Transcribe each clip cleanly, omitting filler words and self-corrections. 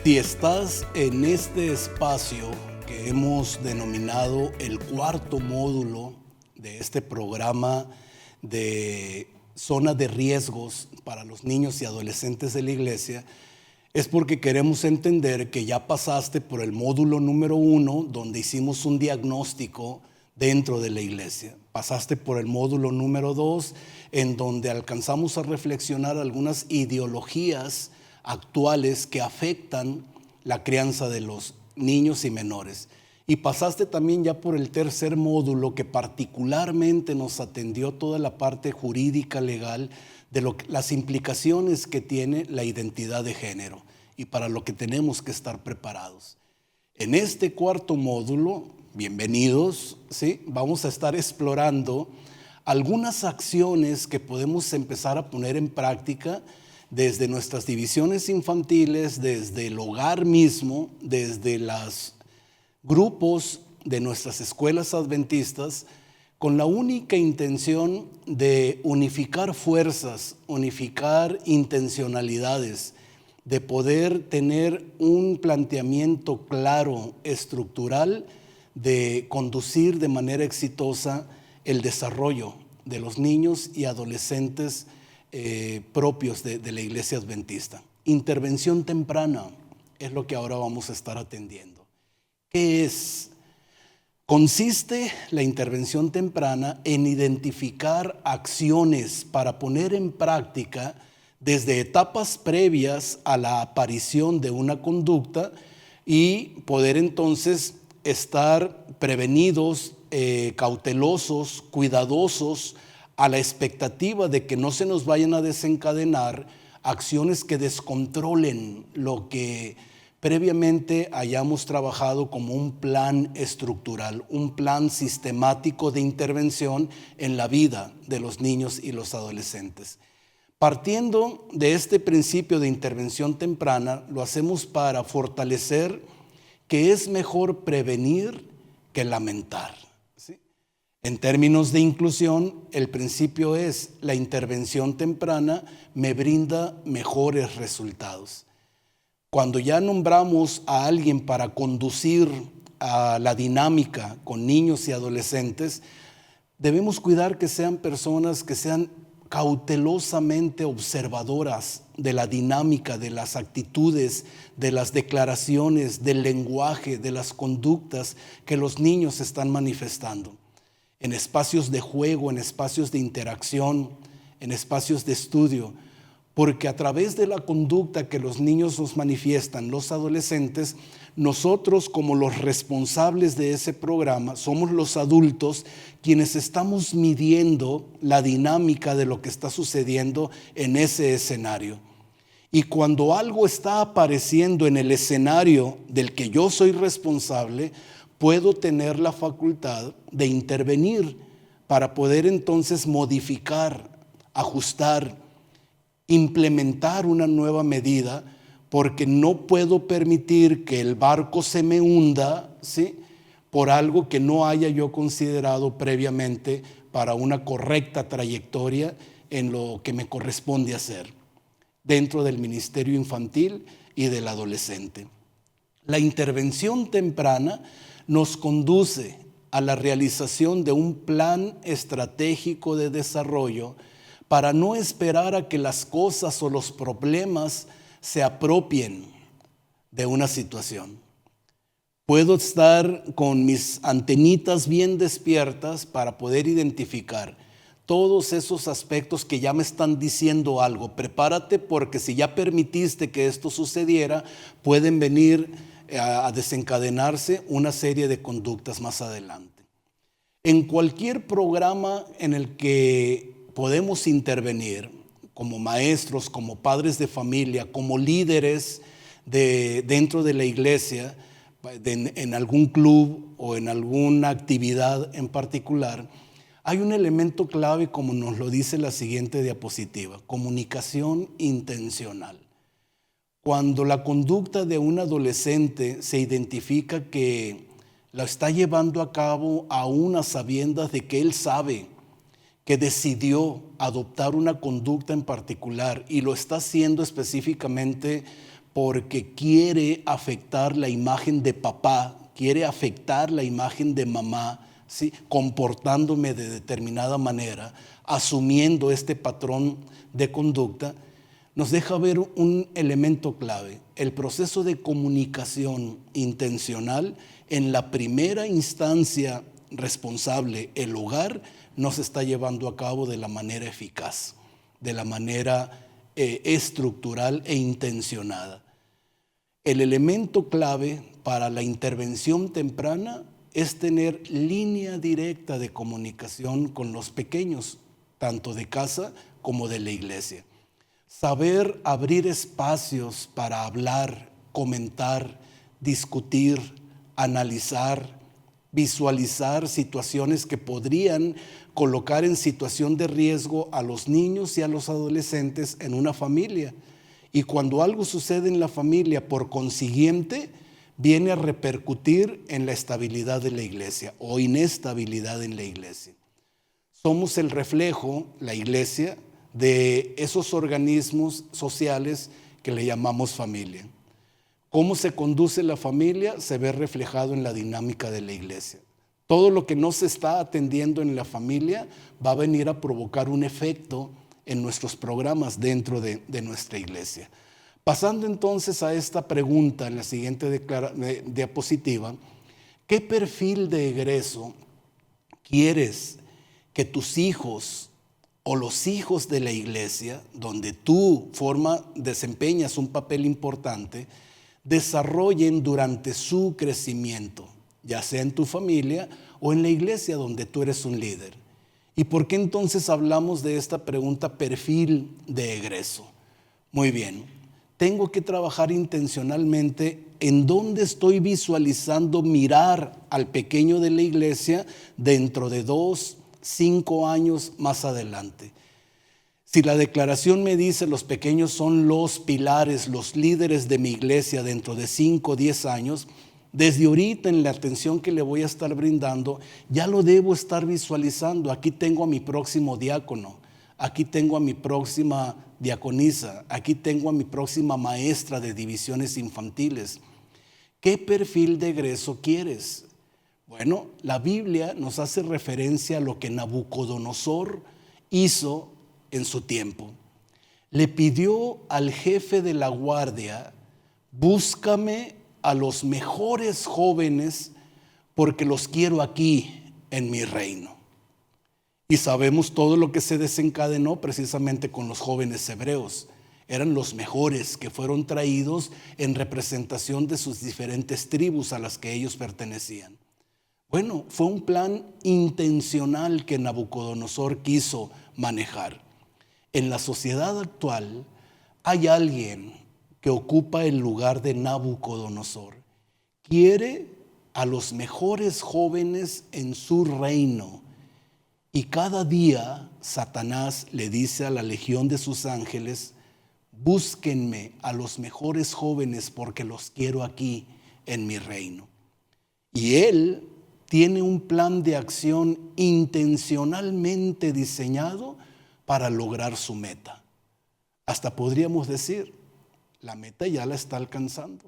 Si estás en este espacio que hemos denominado el cuarto módulo de este programa de zona de riesgos para los niños y adolescentes de la iglesia, es porque queremos entender que ya pasaste por el módulo número 1, donde hicimos un diagnóstico dentro de la iglesia. Pasaste por el módulo número 2, en donde alcanzamos a reflexionar algunas ideologías actuales que afectan la crianza de los niños y menores. Y pasaste también ya por el tercer módulo, que particularmente nos atendió toda la parte jurídica legal de las implicaciones que tiene la identidad de género y para lo que tenemos que estar preparados. En este cuarto módulo, bienvenidos, ¿sí? Vamos a estar explorando algunas acciones que podemos empezar a poner en práctica desde nuestras divisiones infantiles, desde el hogar mismo, desde los grupos de nuestras escuelas adventistas, con la única intención de unificar fuerzas, unificar intencionalidades, de poder tener un planteamiento claro, estructural, de conducir de manera exitosa el desarrollo de los niños y adolescentes propios de la iglesia adventista. Intervención temprana es lo que ahora vamos a estar atendiendo. ¿Qué es? Consiste la intervención temprana en identificar acciones para poner en práctica desde etapas previas a la aparición de una conducta y poder entonces estar prevenidos, cautelosos, cuidadosos, a la expectativa de que no se nos vayan a desencadenar acciones que descontrolen lo que previamente hayamos trabajado como un plan estructural, un plan sistemático de intervención en la vida de los niños y los adolescentes. Partiendo de este principio de intervención temprana, lo hacemos para fortalecer que es mejor prevenir que lamentar. En términos de inclusión, el principio es: la intervención temprana me brinda mejores resultados. Cuando ya nombramos a alguien para conducir a la dinámica con niños y adolescentes, debemos cuidar que sean personas que sean cautelosamente observadoras de la dinámica, de las actitudes, de las declaraciones, del lenguaje, de las conductas que los niños están manifestando. En espacios de juego, en espacios de interacción, en espacios de estudio, porque a través de la conducta que los niños nos manifiestan, los adolescentes, nosotros como los responsables de ese programa, somos los adultos quienes estamos midiendo la dinámica de lo que está sucediendo en ese escenario. Y cuando algo está apareciendo en el escenario del que yo soy responsable, puedo tener la facultad de intervenir para poder entonces modificar, ajustar, implementar una nueva medida, porque no puedo permitir que el barco se me hunda, ¿sí?, por algo que no haya yo considerado previamente para una correcta trayectoria en lo que me corresponde hacer dentro del ministerio infantil y del adolescente. La intervención temprana nos conduce a la realización de un plan estratégico de desarrollo para no esperar a que las cosas o los problemas se apropien de una situación. Puedo estar con mis antenitas bien despiertas para poder identificar todos esos aspectos que ya me están diciendo algo. Prepárate, porque si ya permitiste que esto sucediera, pueden venir a desencadenarse una serie de conductas más adelante. En cualquier programa en el que podemos intervenir, como maestros, como padres de familia, como líderes dentro de la iglesia, en algún club o en alguna actividad en particular, hay un elemento clave, como nos lo dice la siguiente diapositiva: comunicación intencional. Cuando la conducta de un adolescente se identifica que la está llevando a cabo aún a sabiendas de que él sabe que decidió adoptar una conducta en particular y lo está haciendo específicamente porque quiere afectar la imagen de papá, quiere afectar la imagen de mamá, ¿sí? Comportándome de determinada manera, asumiendo este patrón de conducta, nos deja ver un elemento clave. El proceso de comunicación intencional, en la primera instancia responsable, el hogar, no se está llevando a cabo de la manera eficaz, de la manera estructural e intencionada. El elemento clave para la intervención temprana es tener línea directa de comunicación con los pequeños, tanto de casa como de la iglesia. Saber abrir espacios para hablar, comentar, discutir, analizar, visualizar situaciones que podrían colocar en situación de riesgo a los niños y a los adolescentes en una familia. Y cuando algo sucede en la familia, por consiguiente, viene a repercutir en la estabilidad de la iglesia o inestabilidad en la iglesia. Somos el reflejo, la iglesia, de esos organismos sociales que le llamamos familia. Cómo se conduce la familia se ve reflejado en la dinámica de la iglesia. Todo lo que no se está atendiendo en la familia va a venir a provocar un efecto en nuestros programas dentro de nuestra iglesia. Pasando entonces a esta pregunta en la siguiente diapositiva, ¿qué perfil de egreso quieres que tus hijos o los hijos de la iglesia, donde tú desempeñas un papel importante, desarrollen durante su crecimiento, ya sea en tu familia o en la iglesia donde tú eres un líder? ¿Y por qué entonces hablamos de esta pregunta, perfil de egreso? Muy bien, tengo que trabajar intencionalmente en dónde estoy visualizando mirar al pequeño de la iglesia dentro de 2, 5 años más adelante. Si la declaración me dice los pequeños son los pilares, los líderes de mi iglesia dentro de 5 o 10 años, desde ahorita en la atención que le voy a estar brindando, ya lo debo estar visualizando. Aquí tengo a mi próximo diácono, aquí tengo a mi próxima diaconisa, aquí tengo a mi próxima maestra de divisiones infantiles. ¿Qué perfil de egreso quieres? Bueno, la Biblia nos hace referencia a lo que Nabucodonosor hizo en su tiempo. Le pidió al jefe de la guardia, búscame a los mejores jóvenes porque los quiero aquí en mi reino. Y sabemos todo lo que se desencadenó precisamente con los jóvenes hebreos. Eran los mejores que fueron traídos en representación de sus diferentes tribus a las que ellos pertenecían. Bueno, fue un plan intencional que Nabucodonosor quiso manejar. En la sociedad actual hay alguien que ocupa el lugar de Nabucodonosor. Quiere a los mejores jóvenes en su reino. Y cada día Satanás le dice a la legión de sus ángeles, búsquenme a los mejores jóvenes porque los quiero aquí en mi reino. Y él tiene un plan de acción intencionalmente diseñado para lograr su meta. Hasta podríamos decir, la meta ya la está alcanzando,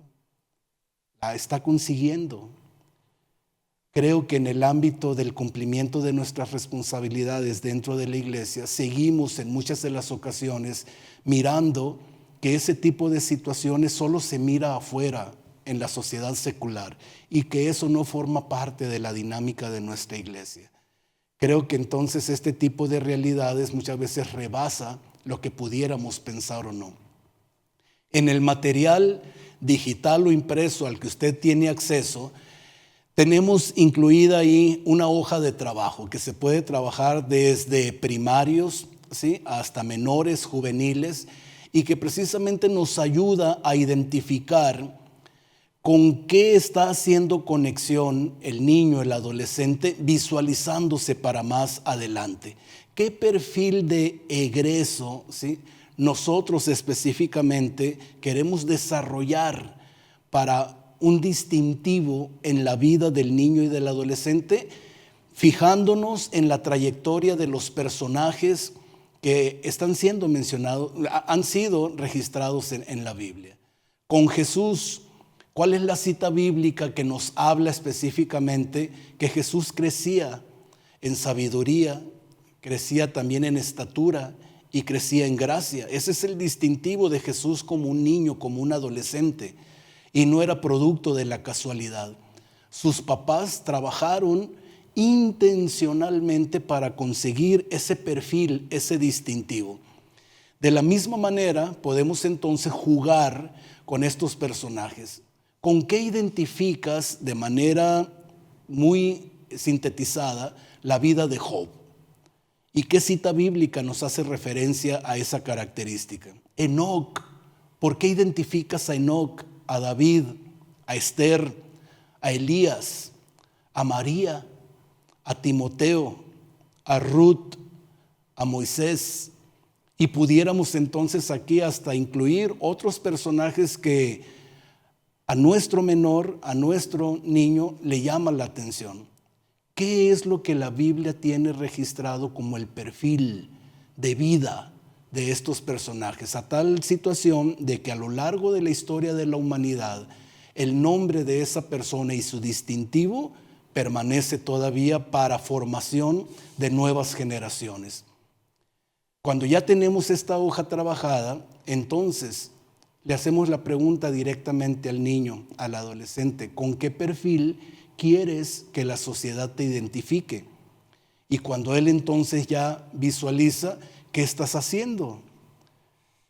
la está consiguiendo. Creo que en el ámbito del cumplimiento de nuestras responsabilidades dentro de la iglesia, seguimos en muchas de las ocasiones mirando que ese tipo de situaciones solo se mira afuera en la sociedad secular y que eso no forma parte de la dinámica de nuestra iglesia. Creo que entonces este tipo de realidades muchas veces rebasa lo que pudiéramos pensar o no. En el material digital o impreso al que usted tiene acceso, tenemos incluida ahí una hoja de trabajo que se puede trabajar desde primarios, ¿sí?, hasta menores, juveniles, y que precisamente nos ayuda a identificar con qué está haciendo conexión el niño, el adolescente, visualizándose para más adelante. ¿Qué perfil de egreso, ¿sí?, nosotros específicamente queremos desarrollar para un distintivo en la vida del niño y del adolescente, fijándonos en la trayectoria de los personajes que están siendo mencionados, han sido registrados en la Biblia? con Jesús. ¿Cuál es la cita bíblica que nos habla específicamente que Jesús crecía en sabiduría, crecía también en estatura y crecía en gracia? Ese es el distintivo de Jesús como un niño, como un adolescente, y no era producto de la casualidad. Sus papás trabajaron intencionalmente para conseguir ese perfil, ese distintivo. De la misma manera podemos entonces jugar con estos personajes. ¿Con qué identificas de manera muy sintetizada la vida de Job? ¿Y qué cita bíblica nos hace referencia a esa característica? Enoc. ¿Por qué identificas a Enoc, a David, a Esther, a Elías, a María, a Timoteo, a Ruth, a Moisés? Y pudiéramos entonces aquí hasta incluir otros personajes que a nuestro menor, a nuestro niño le llama la atención. ¿Qué es lo que la Biblia tiene registrado como el perfil de vida de estos personajes? A tal situación de que a lo largo de la historia de la humanidad, el nombre de esa persona y su distintivo permanece todavía para formación de nuevas generaciones. Cuando ya tenemos esta hoja trabajada, entonces le hacemos la pregunta directamente al niño, al adolescente: ¿con qué perfil quieres que la sociedad te identifique? Y cuando él entonces ya visualiza, ¿qué estás haciendo?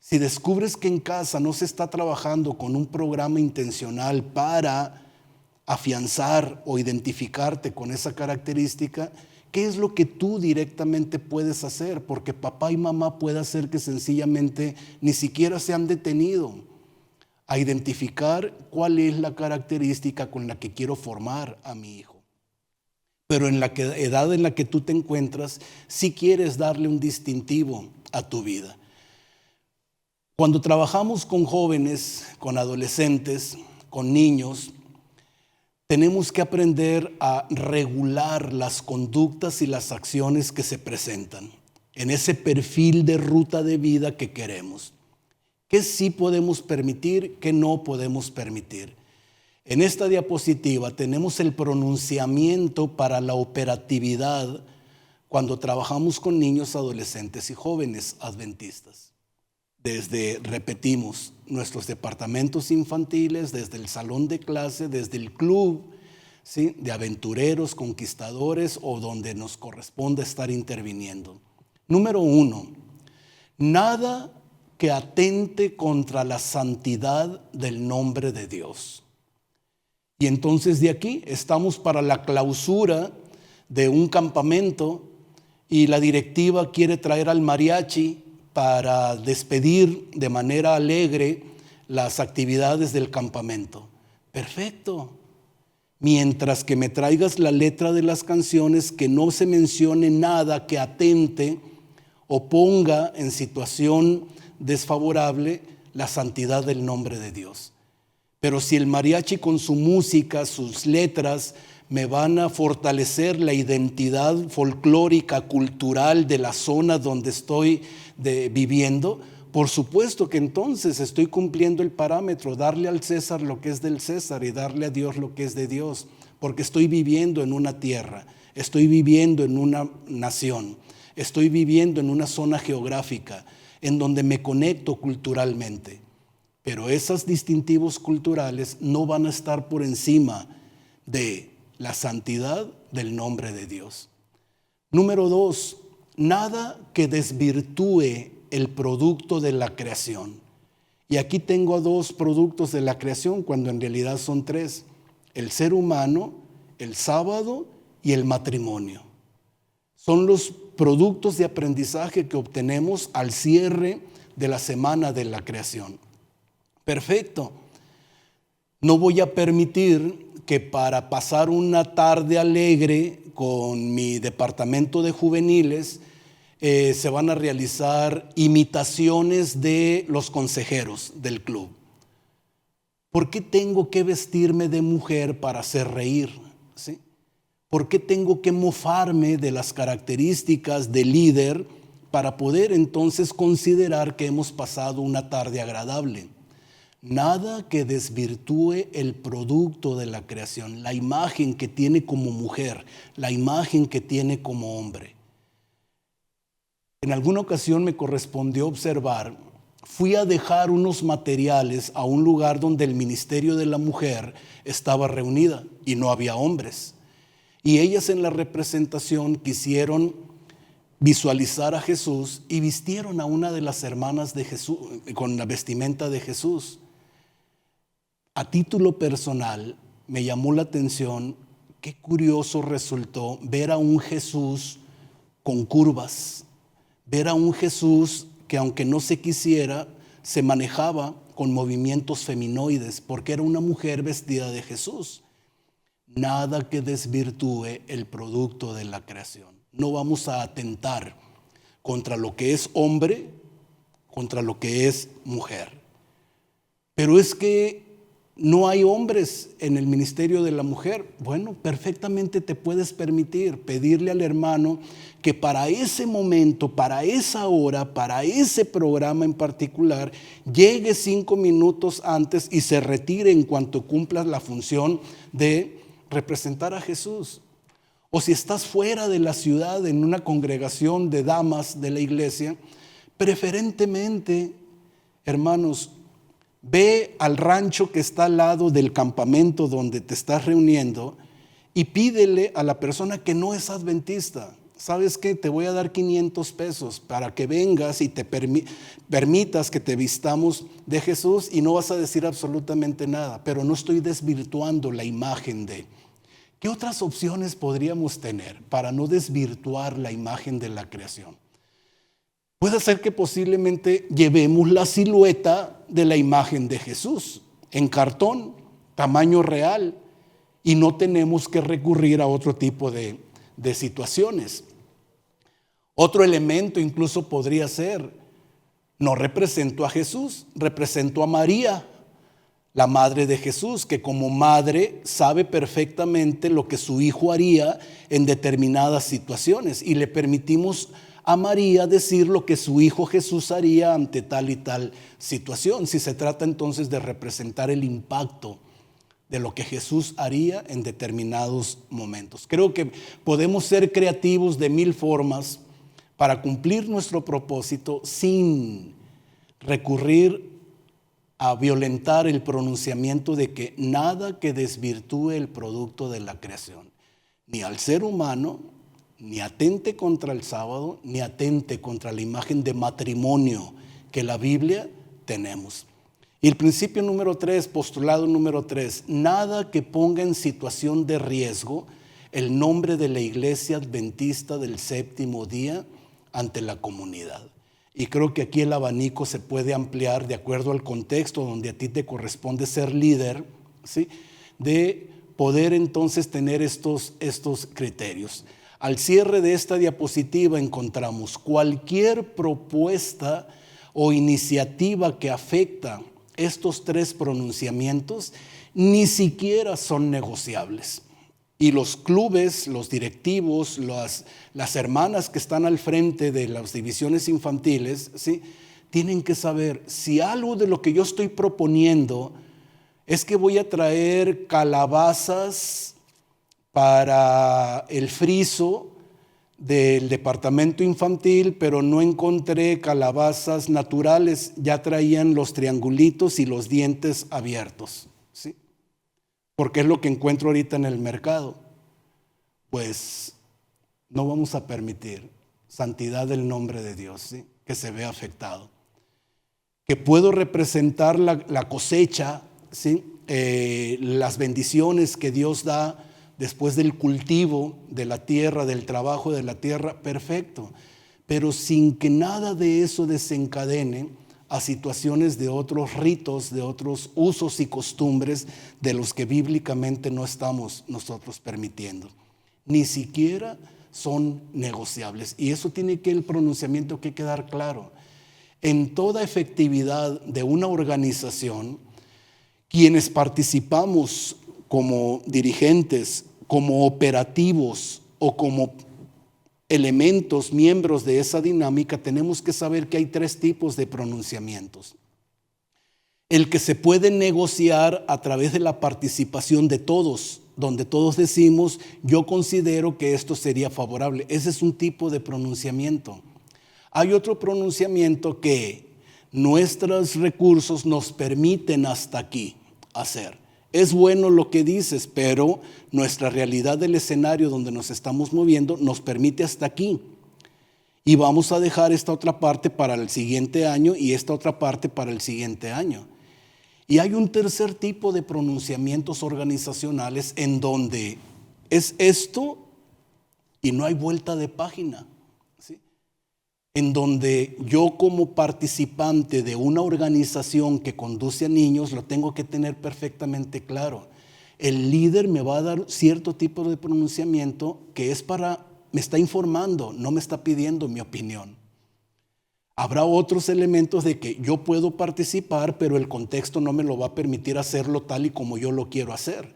Si descubres que en casa no se está trabajando con un programa intencional para afianzar o identificarte con esa característica, ¿qué es lo que tú directamente puedes hacer? Porque papá y mamá puede hacer que sencillamente ni siquiera se han detenido a identificar cuál es la característica con la que quiero formar a mi hijo. Pero en la edad en la que tú te encuentras, sí quieres darle un distintivo a tu vida. Cuando trabajamos con jóvenes, con adolescentes, con niños, tenemos que aprender a regular las conductas y las acciones que se presentan en ese perfil de ruta de vida que queremos. ¿Qué sí podemos permitir? ¿Qué no podemos permitir? En esta diapositiva tenemos el pronunciamiento para la operatividad cuando trabajamos con niños, adolescentes y jóvenes adventistas. Repetimos, nuestros departamentos infantiles, desde el salón de clase, desde el club, ¿sí?, de aventureros, conquistadores o donde nos corresponda estar interviniendo. Número 1, nada que atente contra la santidad del nombre de Dios. Y entonces de aquí estamos para la clausura de un campamento y la directiva quiere traer al mariachi para despedir de manera alegre las actividades del campamento. Perfecto. Mientras que me traigas la letra de las canciones, que no se mencione nada que atente o ponga en situación desfavorable la santidad del nombre de Dios. Pero si el mariachi con su música, sus letras, me van a fortalecer la identidad folclórica, cultural de la zona donde estoy viviendo, por supuesto que entonces estoy cumpliendo el parámetro, darle al César lo que es del César y darle a Dios lo que es de Dios, porque estoy viviendo en una tierra, estoy viviendo en una nación, estoy viviendo en una zona geográfica en donde me conecto culturalmente. Pero esos distintivos culturales no van a estar por encima de la santidad del nombre de Dios. Número 2, nada que desvirtúe el producto de la creación. Y aquí tengo 2 productos de la creación cuando en realidad son 3: el ser humano, el sábado y el matrimonio. Son los productos de aprendizaje que obtenemos al cierre de la semana de la creación. Perfecto. No voy a permitir que para pasar una tarde alegre con mi departamento de juveniles se van a realizar imitaciones de los consejeros del club. ¿Por qué tengo que vestirme de mujer para hacer reír? ¿Sí? ¿Por qué tengo que mofarme de las características del líder para poder entonces considerar que hemos pasado una tarde agradable? Nada que desvirtúe el producto de la creación, la imagen que tiene como mujer, la imagen que tiene como hombre. En alguna ocasión me correspondió observar, fui a dejar unos materiales a un lugar donde el ministerio de la mujer estaba reunida y no había hombres. Y ellas en la representación quisieron visualizar a Jesús y vistieron a una de las hermanas de Jesús con la vestimenta de Jesús. A título personal me llamó la atención, qué curioso resultó ver a un Jesús con curvas, ver a un Jesús que aunque no se quisiera, se manejaba con movimientos feminoides, porque era una mujer vestida de Jesús. Nada que desvirtúe el producto de la creación. No vamos a atentar contra lo que es hombre, contra lo que es mujer. Pero es que no hay hombres en el ministerio de la mujer. Bueno, perfectamente te puedes permitir pedirle al hermano que para ese momento, para esa hora, para ese programa en particular, llegue 5 minutos antes y se retire en cuanto cumplas la función de representar a Jesús. O si estás fuera de la ciudad en una congregación de damas de la iglesia, preferentemente, hermanos, ve al rancho que está al lado del campamento donde te estás reuniendo y pídele a la persona que no es adventista: ¿sabes qué? Te voy a dar 500 pesos para que vengas y te permitas que te vistamos de Jesús, y no vas a decir absolutamente nada, pero no estoy desvirtuando la imagen de. ¿Qué otras opciones podríamos tener para no desvirtuar la imagen de la creación? Puede ser que posiblemente llevemos la silueta de la imagen de Jesús en cartón, tamaño real, y no tenemos que recurrir a otro tipo de situaciones. Otro elemento incluso podría ser: no represento a Jesús, represento a María, la madre de Jesús, que como madre sabe perfectamente lo que su hijo haría en determinadas situaciones, y le permitimos a María decir lo que su hijo Jesús haría ante tal y tal situación, si se trata entonces de representar el impacto de lo que Jesús haría en determinados momentos. Creo que podemos ser creativos de 1000 formas para cumplir nuestro propósito sin recurrir a violentar el pronunciamiento de que nada que desvirtúe el producto de la creación, ni al ser humano, ni atente contra el sábado, ni atente contra la imagen de matrimonio que la Biblia tenemos. Y el principio número 3, postulado número 3, nada que ponga en situación de riesgo el nombre de la Iglesia Adventista del Séptimo Día ante la comunidad. Y creo que aquí el abanico se puede ampliar de acuerdo al contexto donde a ti te corresponde ser líder, ¿sí?, de poder entonces tener estos criterios. Al cierre de esta diapositiva encontramos cualquier propuesta o iniciativa que afecta estos 3 pronunciamientos, ni siquiera son negociables. Y los clubes, los directivos, las hermanas que están al frente de las divisiones infantiles, ¿sí?, tienen que saber si algo de lo que yo estoy proponiendo es que voy a traer calabazas para el friso del departamento infantil, pero no encontré calabazas naturales, ya traían los triangulitos y los dientes abiertos, ¿sí?, porque es lo que encuentro ahorita en el mercado. Pues no vamos a permitir santidad del nombre de Dios, ¿sí?, que se vea afectado. Que puedo representar la cosecha, ¿sí?, las bendiciones que Dios da después del cultivo de la tierra, del trabajo de la tierra, perfecto, pero sin que nada de eso desencadene a situaciones de otros ritos, de otros usos y costumbres de los que bíblicamente no estamos nosotros permitiendo. Ni siquiera son negociables. Y eso tiene que el pronunciamiento que quedar claro. En toda efectividad de una organización, quienes participamos como dirigentes, como operativos o como elementos, miembros de esa dinámica, tenemos que saber que hay 3 tipos de pronunciamientos. el que se puede negociar a través de la participación de todos, donde todos decimos, yo considero que esto sería favorable. Ese es un tipo de pronunciamiento. Hay otro pronunciamiento que nuestros recursos nos permiten hasta aquí hacer. Es bueno lo que dices, pero nuestra realidad del escenario donde nos estamos moviendo nos permite hasta aquí. Y vamos a dejar esta otra parte para el siguiente año y esta otra parte para el siguiente año. Y hay un tercer tipo de pronunciamientos organizacionales en donde es esto y no hay vuelta de página, ¿sí? En donde yo como participante de una organización que conduce a niños lo tengo que tener perfectamente claro. El líder me va a dar cierto tipo de pronunciamiento que es me está informando, no me está pidiendo mi opinión. Habrá otros elementos de que yo puedo participar, pero el contexto no me lo va a permitir hacerlo tal y como yo lo quiero hacer.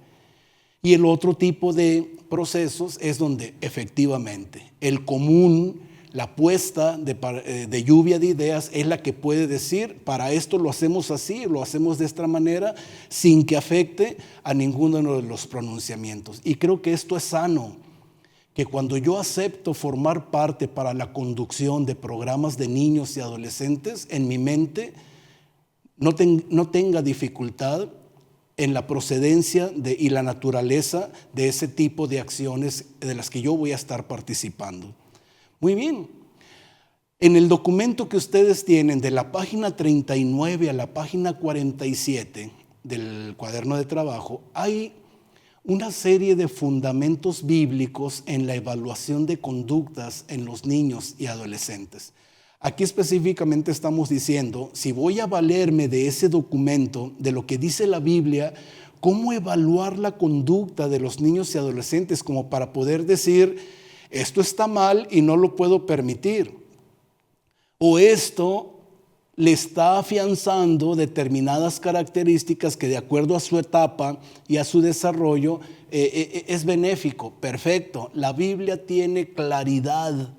Y el otro tipo de procesos es donde efectivamente el común, la apuesta de lluvia de ideas es la que puede decir, para esto lo hacemos así, lo hacemos de esta manera, sin que afecte a ninguno de los pronunciamientos. Y creo que esto es sano. Que cuando yo acepto formar parte para la conducción de programas de niños y adolescentes, en mi mente no tenga dificultad en la procedencia y la naturaleza de ese tipo de acciones de las que yo voy a estar participando. Muy bien. En el documento que ustedes tienen de la página 39 a la página 47 del cuaderno de trabajo, hay una serie de fundamentos bíblicos en la evaluación de conductas en los niños y adolescentes. Aquí específicamente estamos diciendo, si voy a valerme de ese documento, de lo que dice la Biblia, ¿cómo evaluar la conducta de los niños y adolescentes como para poder decir, esto está mal y no lo puedo permitir? O esto le está afianzando determinadas características que de acuerdo a su etapa y a su desarrollo es benéfico. Perfecto. La Biblia tiene claridad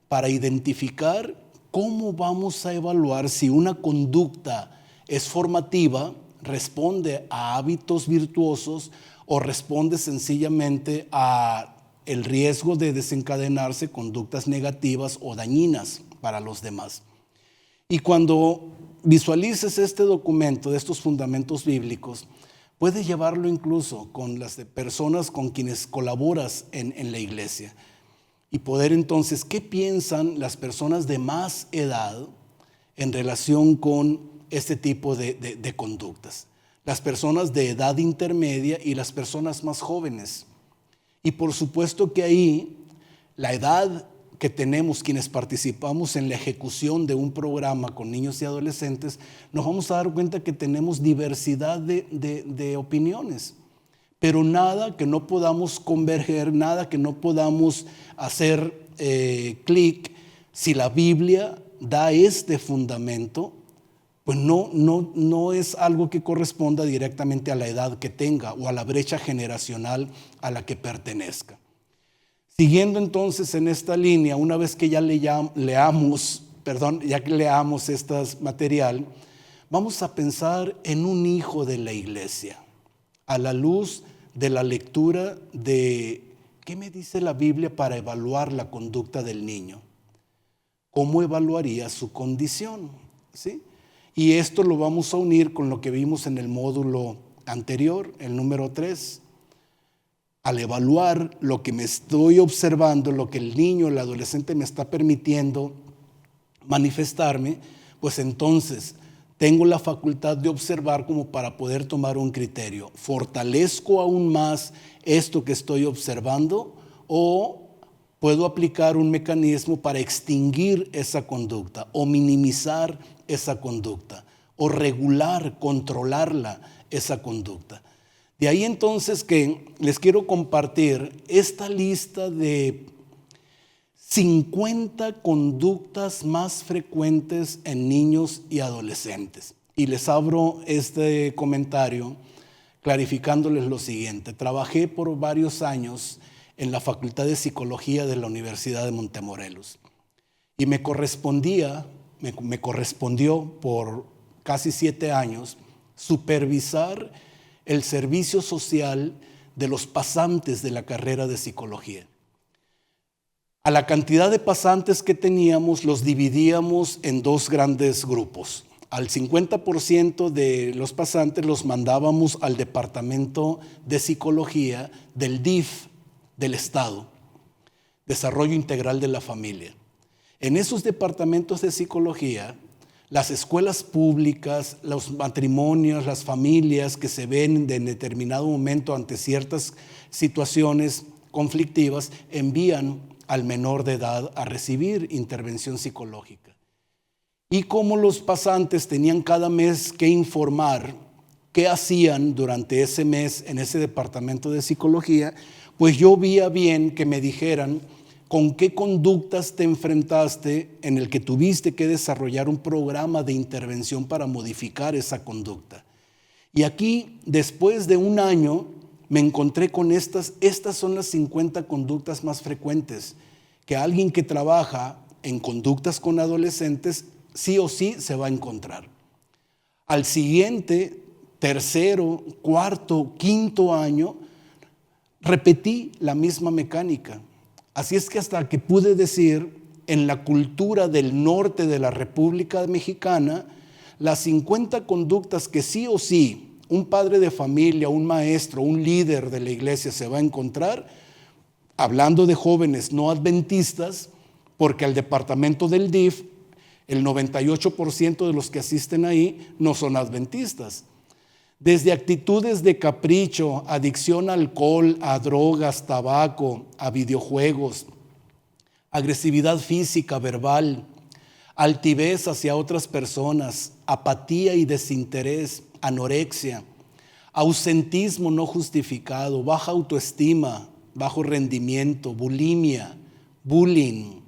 para identificar cómo vamos a evaluar si una conducta es formativa, responde a hábitos virtuosos o responde sencillamente a el riesgo de desencadenarse conductas negativas o dañinas para los demás. Y cuando visualices este documento de estos fundamentos bíblicos, puedes llevarlo incluso con las personas con quienes colaboras en la iglesia y poder entonces, ¿qué piensan las personas de más edad en relación con este tipo de conductas? Las personas de edad intermedia y las personas más jóvenes. Y por supuesto que ahí la edad que tenemos quienes participamos en la ejecución de un programa con niños y adolescentes, nos vamos a dar cuenta que tenemos diversidad de opiniones, pero nada que no podamos converger, nada que no podamos hacer clic. Si la Biblia da este fundamento, pues no es algo que corresponda directamente a la edad que tenga o a la brecha generacional a la que pertenezca. Siguiendo entonces en esta línea, una vez que ya leamos este material, vamos a pensar en un hijo de la iglesia, a la luz de la lectura de ¿qué me dice la Biblia para evaluar la conducta del niño? ¿Cómo evaluaría su condición? ¿Sí? Y esto lo vamos a unir con lo que vimos en el módulo anterior, el número 3. Al evaluar lo que me estoy observando, lo que el niño, el adolescente me está permitiendo manifestarme, pues entonces tengo la facultad de observar como para poder tomar un criterio. ¿Fortalezco aún más esto que estoy observando o puedo aplicar un mecanismo para extinguir esa conducta o minimizar esa conducta o regular, controlarla, esa conducta? De ahí entonces que les quiero compartir esta lista de 50 conductas más frecuentes en niños y adolescentes. Y les abro este comentario clarificándoles lo siguiente. Trabajé por varios años en la Facultad de Psicología de la Universidad de Montemorelos. Y me correspondió por casi 7 años, supervisar el servicio social de los pasantes de la carrera de psicología. A la cantidad de pasantes que teníamos los dividíamos en 2 grandes grupos. Al 50% de los pasantes los mandábamos al departamento de psicología del DIF del Estado, Desarrollo Integral de la Familia. En esos departamentos de psicología, las escuelas públicas, los matrimonios, las familias que se ven en determinado momento ante ciertas situaciones conflictivas, envían al menor de edad a recibir intervención psicológica. Y como los pasantes tenían cada mes que informar qué hacían durante ese mes en ese departamento de psicología, pues yo veía bien que me dijeran con qué conductas te enfrentaste en el que tuviste que desarrollar un programa de intervención para modificar esa conducta. Y aquí, después de un año, me encontré con estas son las 50 conductas más frecuentes que alguien que trabaja en conductas con adolescentes sí o sí se va a encontrar. Al siguiente, tercero, cuarto, quinto año, repetí la misma mecánica. Así es que hasta que pude decir, en la cultura del norte de la República Mexicana, las 50 conductas que sí o sí un padre de familia, un maestro, un líder de la iglesia se va a encontrar, hablando de jóvenes no adventistas, porque al departamento del DIF, el 98% de los que asisten ahí no son adventistas. Desde actitudes de capricho, adicción al alcohol, a drogas, tabaco, a videojuegos, agresividad física, verbal, altivez hacia otras personas, apatía y desinterés, anorexia, ausentismo no justificado, baja autoestima, bajo rendimiento, bulimia, bullying,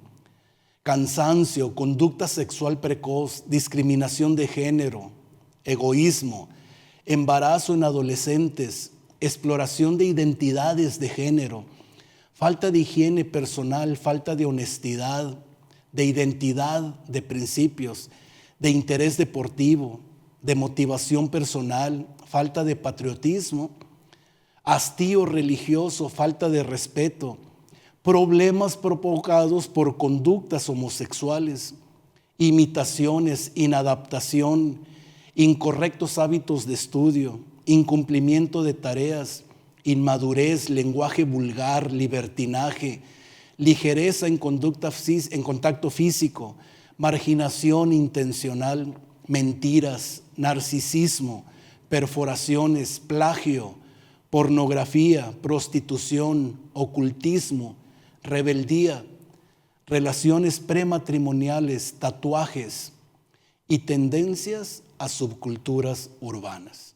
cansancio, conducta sexual precoz, discriminación de género, egoísmo, embarazo en adolescentes, exploración de identidades de género, falta de higiene personal, falta de honestidad, de identidad, de principios, de interés deportivo, de motivación personal, falta de patriotismo, hastío religioso, falta de respeto, problemas provocados por conductas homosexuales, imitaciones, inadaptación, incorrectos hábitos de estudio, incumplimiento de tareas, inmadurez, lenguaje vulgar, libertinaje, ligereza en contacto físico, marginación intencional, mentiras, narcisismo, perforaciones, plagio, pornografía, prostitución, ocultismo, rebeldía, relaciones prematrimoniales, tatuajes y tendencias a subculturas urbanas.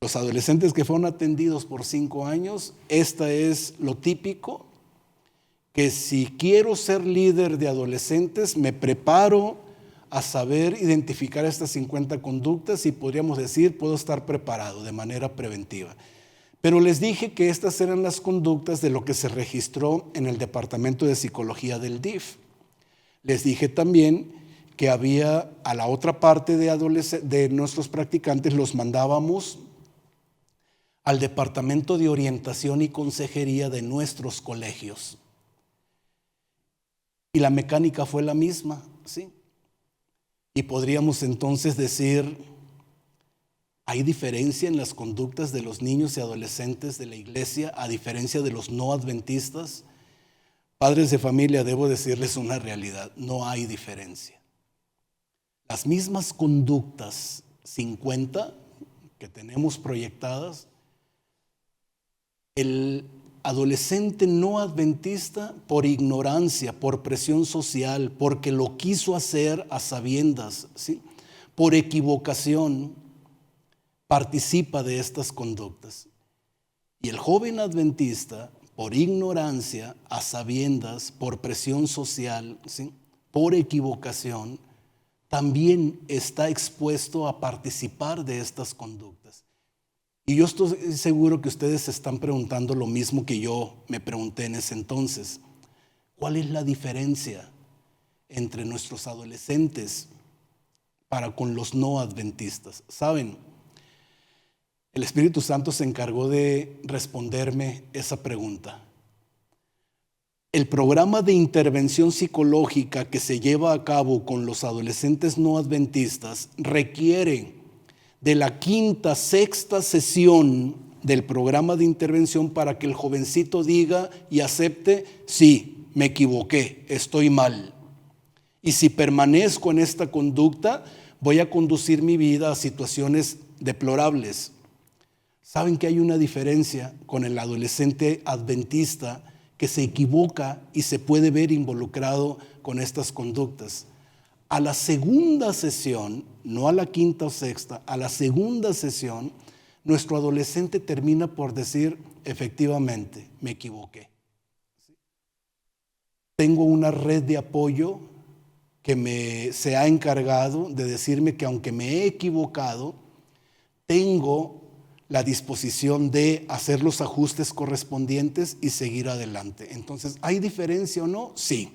Los adolescentes que fueron atendidos por 5 años, esta es lo típico, que si quiero ser líder de adolescentes, me preparo a saber identificar estas 50 conductas y podríamos decir, puedo estar preparado de manera preventiva. Pero les dije que estas eran las conductas de lo que se registró en el Departamento de Psicología del DIF. Les dije también que había a la otra parte de nuestros practicantes, los mandábamos al Departamento de Orientación y Consejería de nuestros colegios. Y la mecánica fue la misma, ¿sí? Y podríamos entonces decir, ¿hay diferencia en las conductas de los niños y adolescentes de la iglesia a diferencia de los no adventistas? Padres de familia, debo decirles una realidad, no hay diferencia. Las mismas conductas 50 que tenemos proyectadas, el adolescente no adventista, por ignorancia, por presión social, porque lo quiso hacer a sabiendas, ¿sí?, por equivocación, participa de estas conductas. Y el joven adventista, por ignorancia, a sabiendas, por presión social, ¿sí?, por equivocación, también está expuesto a participar de estas conductas. Y yo estoy seguro que ustedes se están preguntando lo mismo que yo me pregunté en ese entonces. ¿Cuál es la diferencia entre nuestros adolescentes para con los no adventistas. ¿Saben? El Espíritu Santo se encargó de responderme esa pregunta. El programa de intervención psicológica que se lleva a cabo con los adolescentes no adventistas requiere de la quinta, sexta sesión del programa de intervención para que el jovencito diga y acepte: sí, me equivoqué, estoy mal. Y si permanezco en esta conducta, voy a conducir mi vida a situaciones deplorables. ¿Saben que hay una diferencia con el adolescente adventista que se equivoca y se puede ver involucrado con estas conductas? A la segunda sesión, no a la quinta o sexta, a la segunda sesión, nuestro adolescente termina por decir: efectivamente, me equivoqué. Tengo una red de apoyo que se ha encargado de decirme que aunque me he equivocado, tengo la disposición de hacer los ajustes correspondientes y seguir adelante. Entonces, ¿hay diferencia o no? Sí.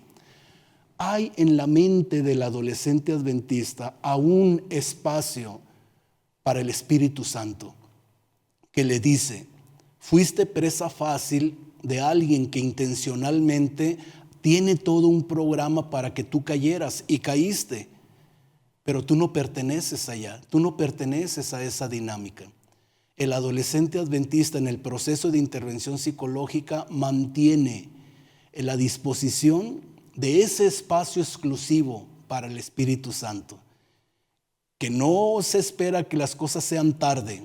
Hay en la mente del adolescente adventista aún espacio para el Espíritu Santo, que le dice: fuiste presa fácil de alguien que intencionalmente tiene todo un programa para que tú cayeras y caíste, pero tú no perteneces allá, tú no perteneces a esa dinámica. El adolescente adventista en el proceso de intervención psicológica mantiene la disposición de ese espacio exclusivo para el Espíritu Santo, que no se espera que las cosas sean tarde.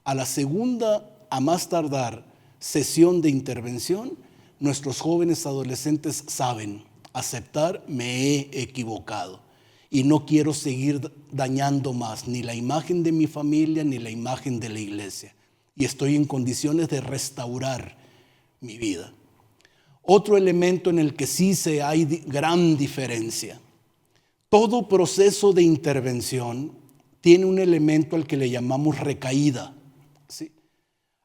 A la segunda, a más tardar, sesión de intervención, nuestros jóvenes adolescentes saben aceptar: me he equivocado y no quiero seguir dañando más ni la imagen de mi familia ni la imagen de la iglesia, y estoy en condiciones de restaurar mi vida. Otro elemento en el que sí hay gran diferencia: todo proceso de intervención tiene un elemento al que le llamamos recaída, ¿sí?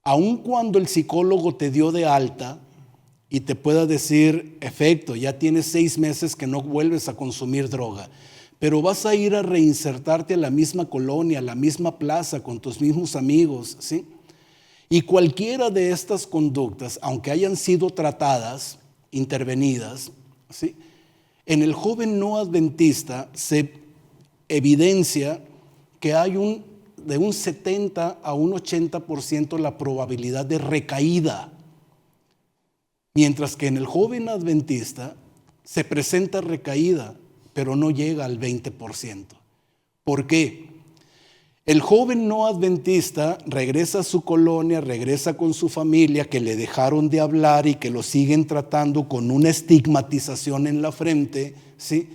Aun cuando el psicólogo te dio de alta y te pueda decir: efecto, ya tienes 6 meses que no vuelves a consumir droga, pero vas a ir a reinsertarte a la misma colonia, a la misma plaza, con tus mismos amigos, ¿sí? Y cualquiera de estas conductas, aunque hayan sido tratadas, intervenidas, ¿sí?, en el joven no adventista se evidencia que hay de un 70 a un 80% la probabilidad de recaída, mientras que en el joven adventista se presenta recaída, pero no llega al 20%. ¿Por qué? El joven no adventista regresa a su colonia, regresa con su familia, que le dejaron de hablar y que lo siguen tratando con una estigmatización en la frente, ¿sí?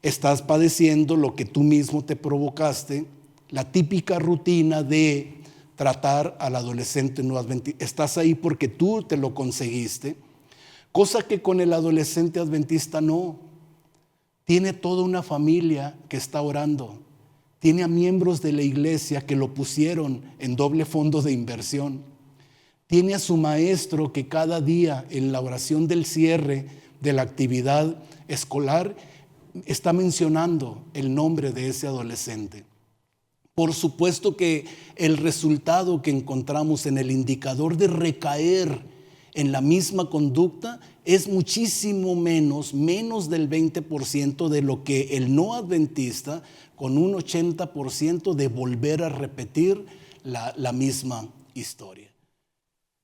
Estás padeciendo lo que tú mismo te provocaste, la típica rutina de tratar al adolescente no adventista. Estás ahí porque tú te lo conseguiste, cosa que con el adolescente adventista no. Tiene toda una familia que está orando. Tiene a miembros de la iglesia que lo pusieron en doble fondo de inversión. Tiene a su maestro que cada día en la oración del cierre de la actividad escolar está mencionando el nombre de ese adolescente. Por supuesto que el resultado que encontramos en el indicador de recaer en la misma conducta es muchísimo menos del 20% de lo que el no adventista, con un 80% de volver a repetir la misma historia.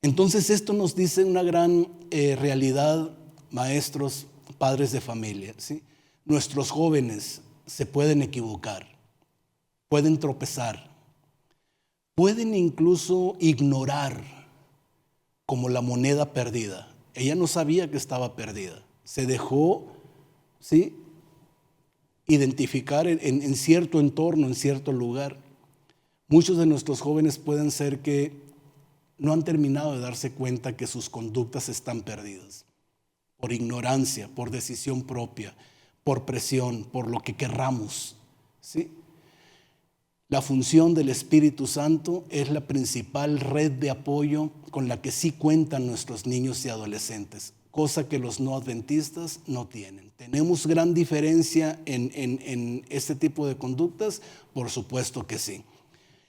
Entonces esto nos dice una gran realidad, maestros, padres de familia, ¿sí? Nuestros jóvenes se pueden equivocar, pueden tropezar, pueden incluso ignorar, como la moneda perdida. Ella no sabía que estaba perdida. Se dejó, ¿sí?, identificar en cierto entorno, en cierto lugar. Muchos de nuestros jóvenes pueden ser que no han terminado de darse cuenta que sus conductas están perdidas. Por ignorancia, por decisión propia, por presión, por lo que querramos, ¿sí? La función del Espíritu Santo es la principal red de apoyo con la que sí cuentan nuestros niños y adolescentes. cosa que los no adventistas no tienen. ¿Tenemos gran diferencia en este tipo de conductas? Por supuesto que sí.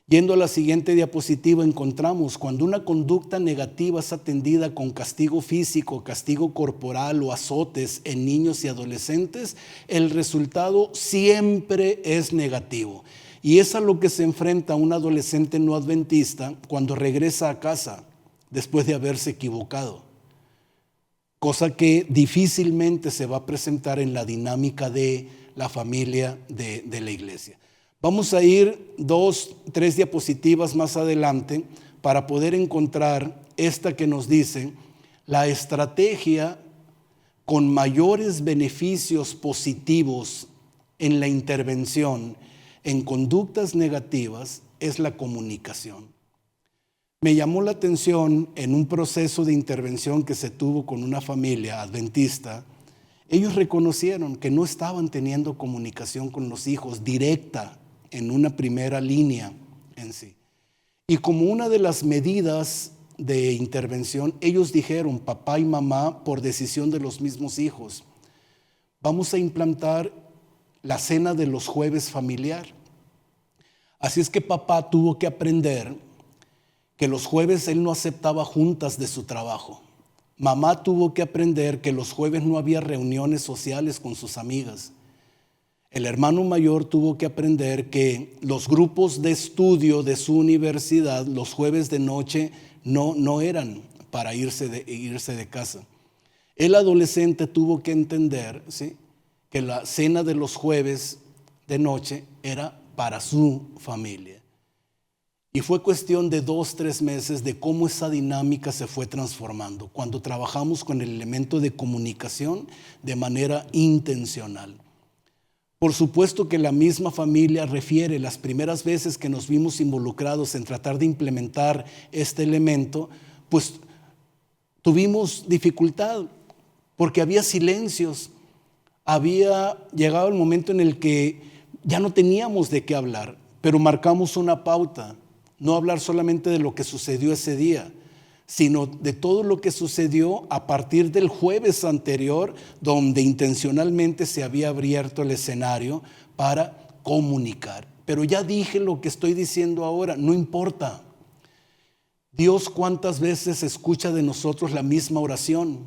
Yendo a la siguiente diapositiva, encontramos cuando una conducta negativa es atendida con castigo físico, castigo corporal o azotes en niños y adolescentes, el resultado siempre es negativo. Y es a lo que se enfrenta un adolescente no adventista cuando regresa a casa después de haberse equivocado. Cosa que difícilmente se va a presentar en la dinámica de la familia de la iglesia. Vamos a ir 2, 3 diapositivas más adelante para poder encontrar esta que nos dice la estrategia con mayores beneficios positivos en la intervención en conductas negativas es la comunicación. Me llamó la atención en un proceso de intervención que se tuvo con una familia adventista. Ellos reconocieron que no estaban teniendo comunicación con los hijos directa en una primera línea en sí. Y como una de las medidas de intervención, ellos dijeron, papá y mamá, por decisión de los mismos hijos, vamos a implantar la cena de los jueves familiar. Así es que papá tuvo que aprender que los jueves él no aceptaba juntas de su trabajo. Mamá tuvo que aprender que los jueves no había reuniones sociales con sus amigas. El hermano mayor tuvo que aprender que los grupos de estudio de su universidad los jueves de noche no eran para irse de casa. El adolescente tuvo que entender, ¿sí?, que la cena de los jueves de noche era para su familia. Y fue cuestión de 2, 3 meses de cómo esa dinámica se fue transformando cuando trabajamos con el elemento de comunicación de manera intencional. Por supuesto que la misma familia refiere las primeras veces que nos vimos involucrados en tratar de implementar este elemento, pues tuvimos dificultad porque había silencios, había llegado el momento en el que ya no teníamos de qué hablar, pero marcamos una pauta. No hablar solamente de lo que sucedió ese día, sino de todo lo que sucedió a partir del jueves anterior, donde intencionalmente se había abierto el escenario para comunicar. Pero ya dije lo que estoy diciendo ahora, no importa. Dios cuántas veces escucha de nosotros la misma oración,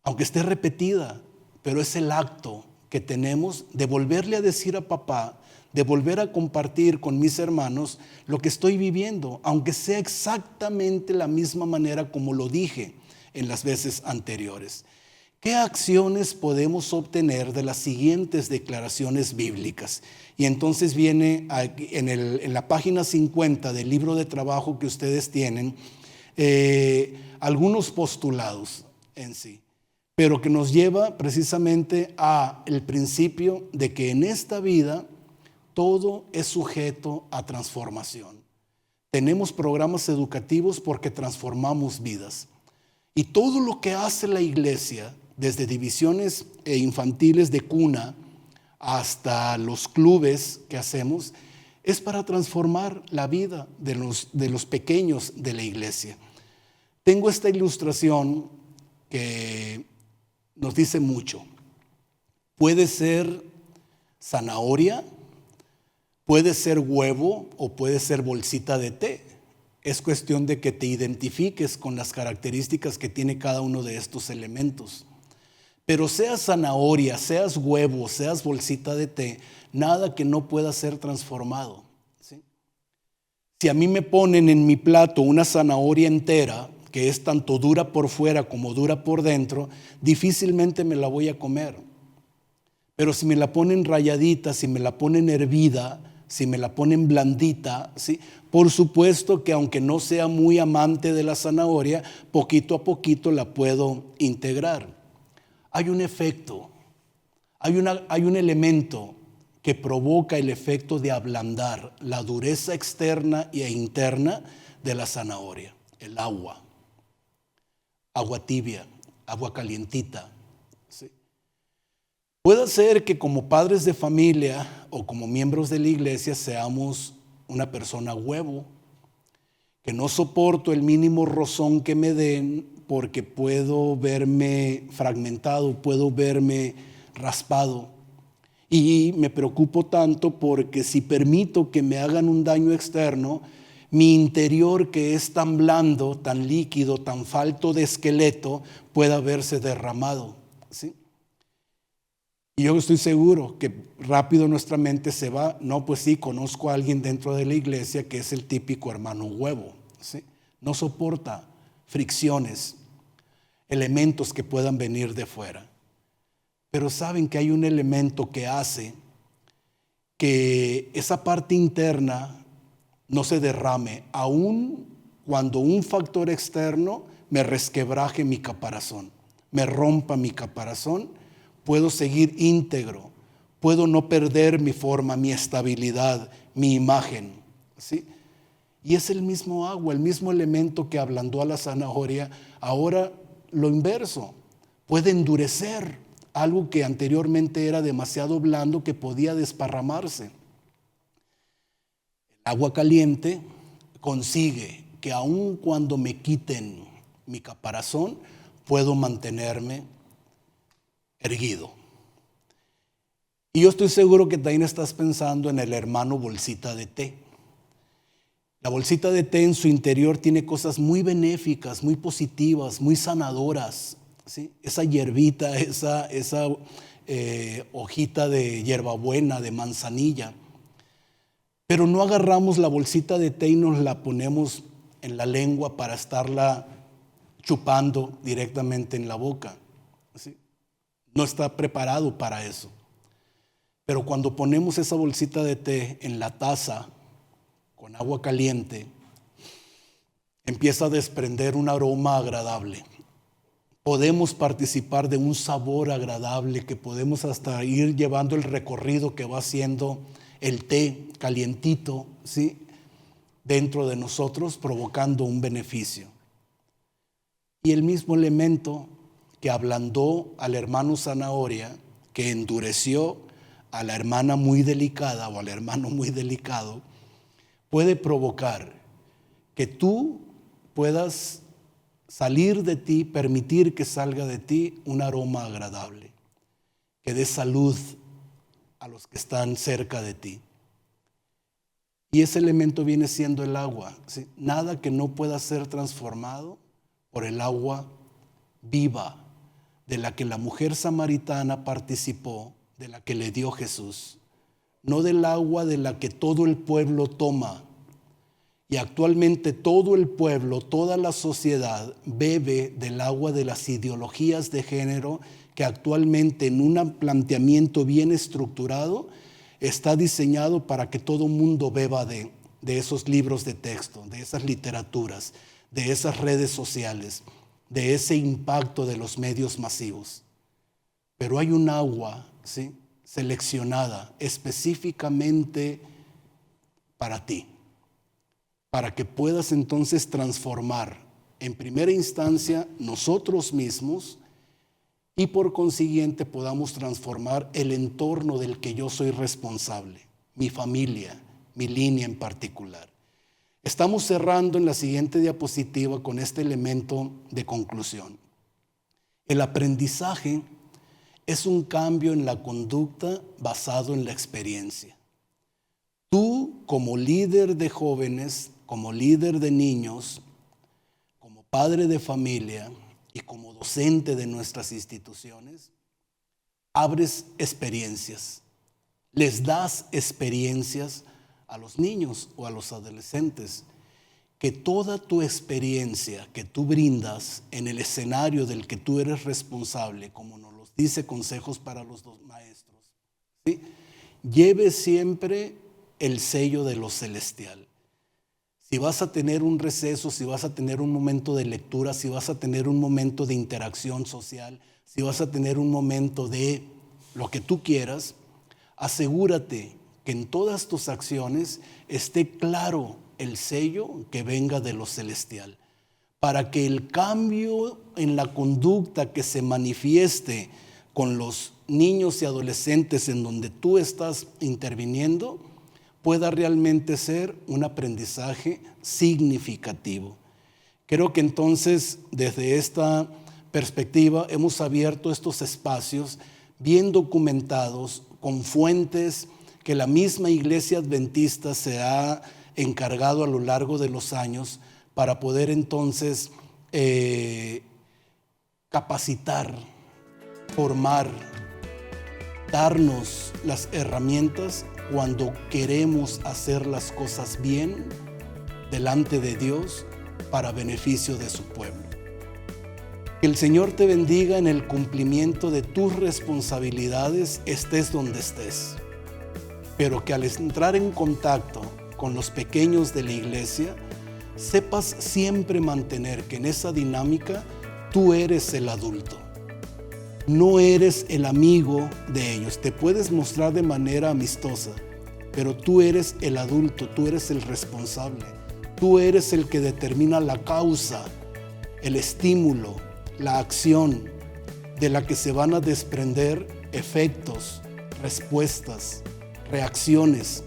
aunque esté repetida, pero es el acto que tenemos de volverle a decir a papá, de volver a compartir con mis hermanos lo que estoy viviendo, aunque sea exactamente la misma manera como lo dije en las veces anteriores. ¿Qué acciones podemos obtener de las siguientes declaraciones bíblicas? Y entonces viene en la página 50 del libro de trabajo que ustedes tienen, algunos postulados en sí, pero que nos lleva precisamente a el principio de que en esta vida todo es sujeto a transformación. Tenemos programas educativos porque transformamos vidas. Y todo lo que hace la iglesia, desde divisiones infantiles de cuna hasta los clubes que hacemos, es para transformar la vida de los pequeños de la iglesia. Tengo esta ilustración que nos dice mucho. Puede ser zanahoria, puede ser huevo o puede ser bolsita de té. Es cuestión de que te identifiques con las características que tiene cada uno de estos elementos. Pero seas zanahoria, seas huevo, seas bolsita de té, nada que no pueda ser transformado, ¿sí? Si a mí me ponen en mi plato una zanahoria entera, que es tanto dura por fuera como dura por dentro, difícilmente me la voy a comer. Pero si me la ponen rayadita, si me la ponen hervida, si me la ponen blandita, ¿sí?, por supuesto que aunque no sea muy amante de la zanahoria, poquito a poquito la puedo integrar. Hay un efecto, hay un elemento que provoca el efecto de ablandar la dureza externa e interna de la zanahoria, el agua. Agua tibia, agua calientita, ¿sí? Puede ser que como padres de familia o como miembros de la iglesia seamos una persona huevo, que no soporto el mínimo rozón que me den porque puedo verme fragmentado, puedo verme raspado. Y me preocupo tanto porque si permito que me hagan un daño externo, mi interior, que es tan blando, tan líquido, tan falto de esqueleto, pueda verse derramado, ¿sí? Y yo estoy seguro que rápido nuestra mente se va. No, pues sí, conozco a alguien dentro de la iglesia que es el típico hermano huevo, ¿sí? No soporta fricciones, elementos que puedan venir de fuera. Pero saben que hay un elemento que hace que esa parte interna no se derrame, aun cuando un factor externo me resquebraje mi caparazón, me rompa mi caparazón, puedo seguir íntegro, puedo no perder mi forma, mi estabilidad, mi imagen, ¿sí? Y es el mismo agua, el mismo elemento que ablandó a la zanahoria, ahora lo inverso, puede endurecer algo que anteriormente era demasiado blando, que podía desparramarse. El agua caliente consigue que aun cuando me quiten mi caparazón, puedo mantenerme erguido. Y yo estoy seguro que también estás pensando en el hermano bolsita de té. La bolsita de té en su interior tiene cosas muy benéficas, muy positivas, muy sanadoras, ¿sí? Esa hierbita, esa hojita de hierbabuena, de manzanilla. Pero no agarramos la bolsita de té y nos la ponemos en la lengua para estarla chupando directamente en la boca, ¿sí? No está preparado para eso. Pero cuando ponemos esa bolsita de té en la taza con agua caliente, empieza a desprender un aroma agradable. Podemos participar de un sabor agradable, que podemos hasta ir llevando el recorrido que va haciendo el té calientito, ¿sí?, dentro de nosotros, provocando un beneficio. Y el mismo elemento que ablandó al hermano zanahoria, que endureció a la hermana muy delicada o al hermano muy delicado, puede provocar que tú puedas salir de ti, permitir que salga de ti un aroma agradable, que dé salud a los que están cerca de ti. Y ese elemento viene siendo el agua, ¿sí? Nada que no pueda ser transformado por el agua viva de la que la mujer samaritana participó, de la que le dio Jesús, no del agua de la que todo el pueblo toma. Y actualmente todo el pueblo, toda la sociedad bebe del agua de las ideologías de género, que actualmente en un planteamiento bien estructurado está diseñado para que todo mundo beba de esos libros de texto, de esas literaturas, de esas redes sociales, de ese impacto de los medios masivos. Pero hay un agua, ¿sí?, seleccionada específicamente para ti, para que puedas entonces transformar en primera instancia nosotros mismos y por consiguiente podamos transformar el entorno del que yo soy responsable, mi familia, mi línea en particular. Estamos cerrando en la siguiente diapositiva con este elemento de conclusión. El aprendizaje es un cambio en la conducta basado en la experiencia. Tú, como líder de jóvenes, como líder de niños, como padre de familia y como docente de nuestras instituciones, abres experiencias, les das experiencias a los niños o a los adolescentes, que toda tu experiencia que tú brindas en el escenario del que tú eres responsable, como nos lo dice Consejos para los dos maestros, ¿sí?, lleve siempre el sello de lo celestial. Si vas a tener un receso, si vas a tener un momento de lectura, si vas a tener un momento de interacción social, si vas a tener un momento de lo que tú quieras, asegúrate que en todas tus acciones esté claro el sello que venga de lo celestial, para que el cambio en la conducta que se manifieste con los niños y adolescentes en donde tú estás interviniendo pueda realmente ser un aprendizaje significativo. Creo que entonces, desde esta perspectiva, hemos abierto estos espacios bien documentados, con fuentes que la misma Iglesia Adventista se ha encargado a lo largo de los años para poder entonces capacitar, formar, darnos las herramientas cuando queremos hacer las cosas bien delante de Dios para beneficio de su pueblo. Que el Señor te bendiga en el cumplimiento de tus responsabilidades, estés donde estés, pero que al entrar en contacto con los pequeños de la iglesia, sepas siempre mantener que en esa dinámica tú eres el adulto. No eres el amigo de ellos. Te puedes mostrar de manera amistosa, pero tú eres el adulto, tú eres el responsable. Tú eres el que determina la causa, el estímulo, la acción de la que se van a desprender efectos, respuestas, reacciones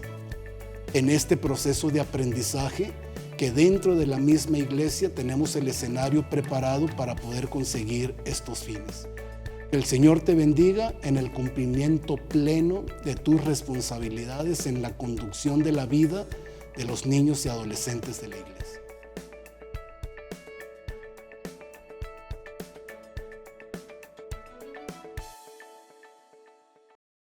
en este proceso de aprendizaje que dentro de la misma iglesia tenemos el escenario preparado para poder conseguir estos fines. Que el Señor te bendiga en el cumplimiento pleno de tus responsabilidades en la conducción de la vida de los niños y adolescentes de la iglesia.